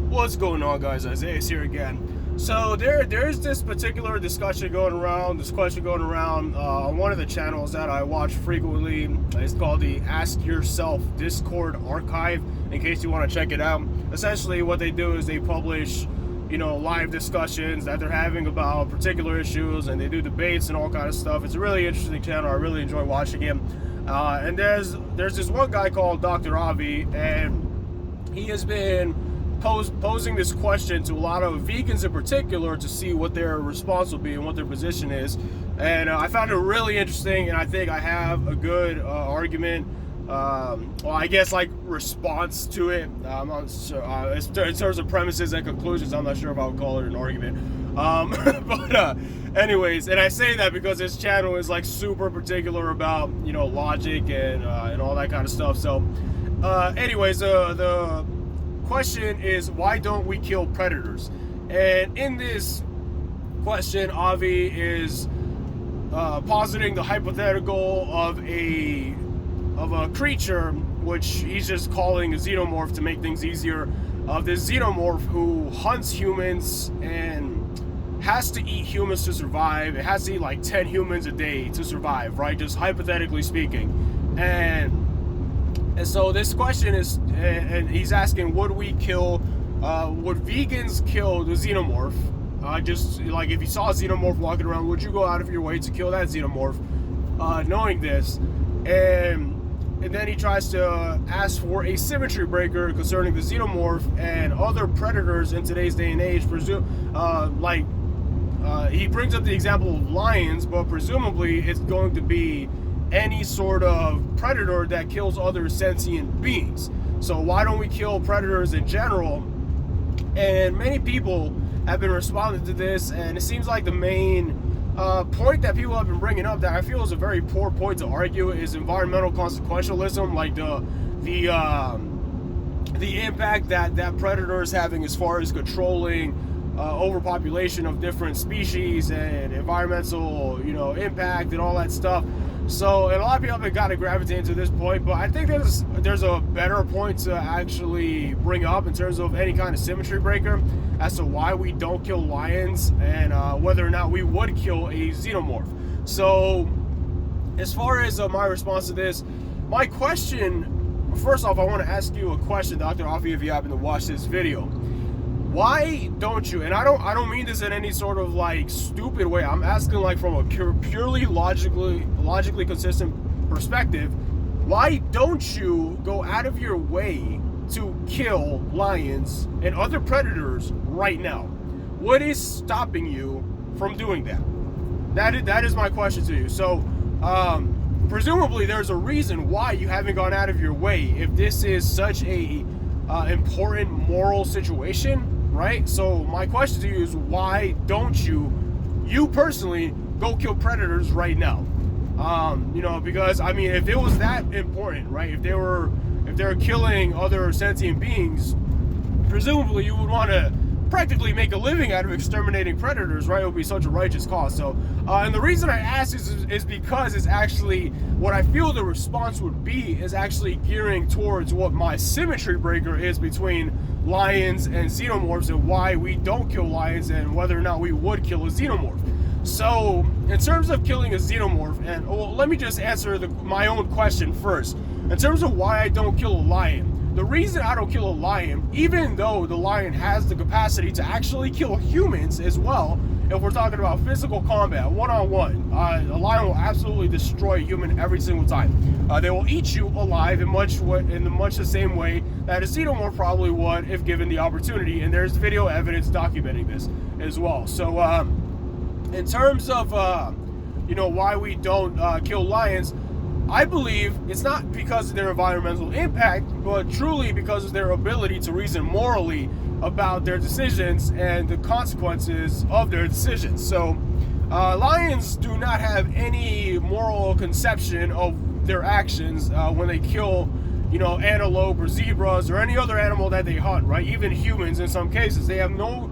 What's going on, guys? Isaiah's here again. So there's this particular discussion going around, this question going around on one of the channels that I watch frequently. It's called the Ask Yourself Discord archive, in case you want to check it out. Essentially what they do is they publish, live discussions that they're having about particular issues, and they do debates and all kind of stuff. It's a really interesting channel. I really enjoy watching him. And there's this one guy called Dr. Avi, and he has been posing this question to a lot of vegans in particular to see what their response will be and what their position is. And I found it really interesting, and I think I have a good argument, response to it. I'm not sure, in terms of premises and conclusions, I'm not sure if I would call it an argument. Anyways, and I say that because this channel is like super particular about, logic and all that kind of stuff. So anyways, the question is, why don't we kill predators? And in this question, Avi is positing the hypothetical of a creature, which he's just calling a xenomorph to make things easier, of this xenomorph who hunts humans and has to eat humans to survive. It has to eat like 10 humans a day to survive, right? Just hypothetically speaking. And so this question is, and he's asking, would vegans kill the xenomorph? Just like if you saw a xenomorph walking around, would you go out of your way to kill that xenomorph, knowing this? And then he tries to ask for a symmetry breaker concerning the xenomorph and other predators in today's day and age. He brings up the example of lions, but presumably it's going to be any sort of predator that kills other sentient beings. So why don't we kill predators in general? And many people have been responding to this, and it seems like the main point that people have been bringing up, that I feel is a very poor point to argue, is environmental consequentialism, like the impact that predator is having as far as controlling overpopulation of different species and environmental, impact and all that stuff. So, and a lot of people have got to gravitate to this point, but I think there's a better point to actually bring up in terms of any kind of symmetry breaker as to why we don't kill lions, and whether or not we would kill a xenomorph. So, as far as my response to this, my question, first off, I want to ask you a question, Dr. Afi, if you happen to watch this video. Why don't you, and I don't mean this in any sort of like stupid way, I'm asking like from a purely logically consistent perspective, why don't you go out of your way to kill lions and other predators right now? What is stopping you from doing that? That is my question to you. So presumably there's a reason why you haven't gone out of your way if this is such a important moral situation, right? So my question to you is, why don't you personally go kill predators right now? Because I mean, if it was that important, right? If they're killing other sentient beings, presumably you would want to practically make a living out of exterminating predators, right? It would be such a righteous cause. So, and the reason I ask is because it's actually what I feel the response would be is actually gearing towards what my symmetry breaker is between lions and xenomorphs, and why we don't kill lions and whether or not we would kill a xenomorph. So, in terms of killing a xenomorph, and let me just answer my own question first. In terms of why I don't kill a lion, the reason I don't kill a lion, even though the lion has the capacity to actually kill humans as well, if we're talking about physical combat, one-on-one, a lion will absolutely destroy a human every single time. They will eat you alive in much the same way that a xenomorph probably would if given the opportunity, and there's video evidence documenting this as well. So, in terms of, why we don't kill lions, I believe it's not because of their environmental impact, but truly because of their ability to reason morally about their decisions and the consequences of their decisions. So, lions do not have any moral conception of their actions when they kill, antelope or zebras or any other animal that they hunt, right? Even humans in some cases, they have no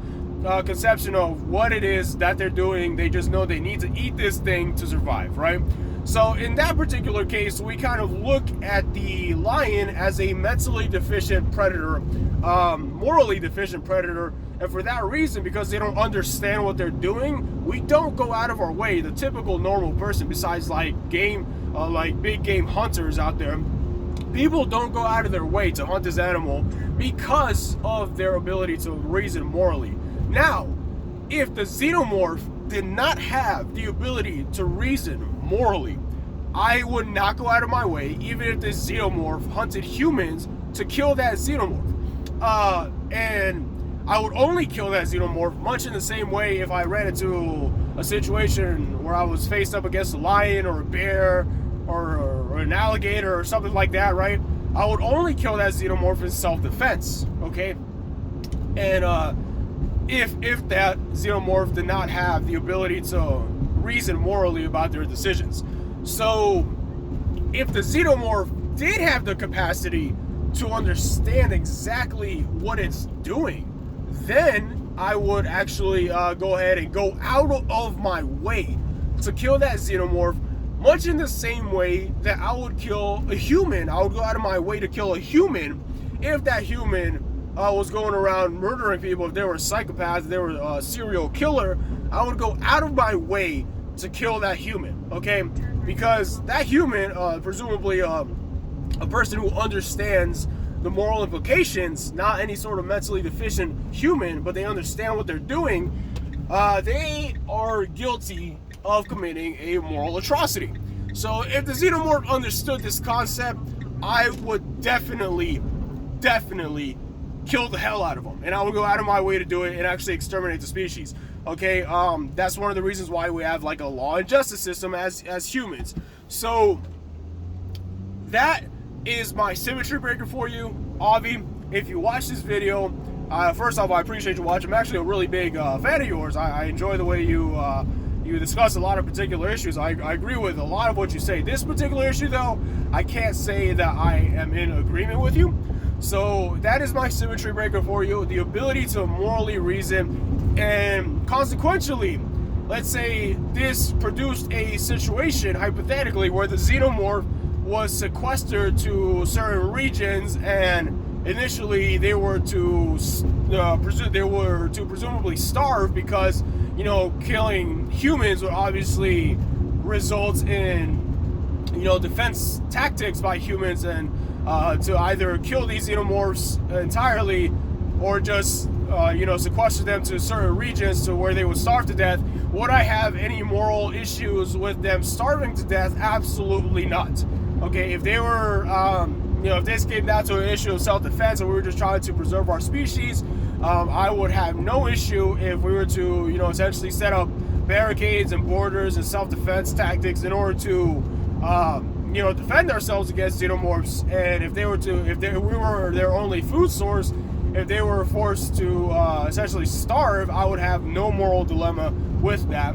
conception of what it is that they're doing. They just know they need to eat this thing to survive, right? So in that particular case, we kind of look at the lion as a mentally deficient predator, morally deficient predator, and for that reason, because they don't understand what they're doing, we don't go out of our way. The typical normal person, besides like big game hunters out there, people don't go out of their way to hunt this animal because of their ability to reason morally. Now, if the xenomorph did not have the ability to reason morally, I would not go out of my way, even if this xenomorph hunted humans, to kill that xenomorph. And I would only kill that xenomorph much in the same way if I ran into a situation where I was faced up against a lion or a bear or an alligator or something like that, right? I would only kill that xenomorph in self-defense, okay? And if that xenomorph did not have the ability to reason morally about their decisions. So if the xenomorph did have the capacity to understand exactly what it's doing, then I would actually go ahead and go out of my way to kill that xenomorph, much in the same way that I would kill a human. I would go out of my way to kill a human if that human was going around murdering people. If they were psychopaths, if they were a serial killer, I would go out of my way to kill that human, okay? Because that human, presumably a person who understands the moral implications, not any sort of mentally deficient human, but they understand what they're doing, they are guilty of committing a moral atrocity. So if the xenomorph understood this concept, I would definitely kill the hell out of them, and I would go out of my way to do it and actually exterminate the species. Okay, that's one of the reasons why we have like a law and justice system as humans. So that is my symmetry breaker for you, Avi. If you watch this video, first off, I appreciate you watching. I'm actually a really big fan of yours. I enjoy the way you discuss a lot of particular issues. I agree with a lot of what you say. This particular issue, though, I can't say that I am in agreement with you. So that is my symmetry breaker for you, the ability to morally reason. And consequentially, let's say this produced a situation, hypothetically, where the xenomorph was sequestered to certain regions, and initially they were to presumably starve, because, you know, killing humans would obviously result in, you know, defense tactics by humans, and to either kill these xenomorphs entirely or just sequester them to certain regions to where they would starve to death. Would I have any moral issues with them starving to death? Absolutely not. Okay, if they were, if this came down to an issue of self-defense and we were just trying to preserve our species, I would have no issue if we were to, essentially set up barricades and borders and self-defense tactics in order to, defend ourselves against xenomorphs. And if we were their only food source, if they were forced to essentially starve, I would have no moral dilemma with that.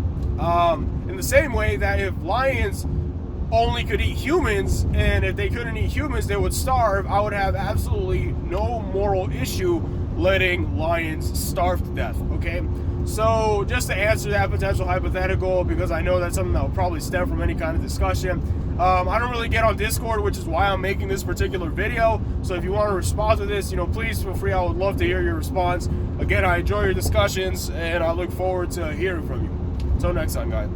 In the same way that if lions only could eat humans, and if they couldn't eat humans, they would starve, I would have absolutely no moral issue letting lions starve to death, okay? So just to answer that potential hypothetical, because I know that's something that will probably stem from any kind of discussion, I don't really get on Discord, which is why I'm making this particular video. So if you want to respond to this, please feel free. I would love to hear your response. Again, I enjoy your discussions, and I look forward to hearing from you. Until next time, guys.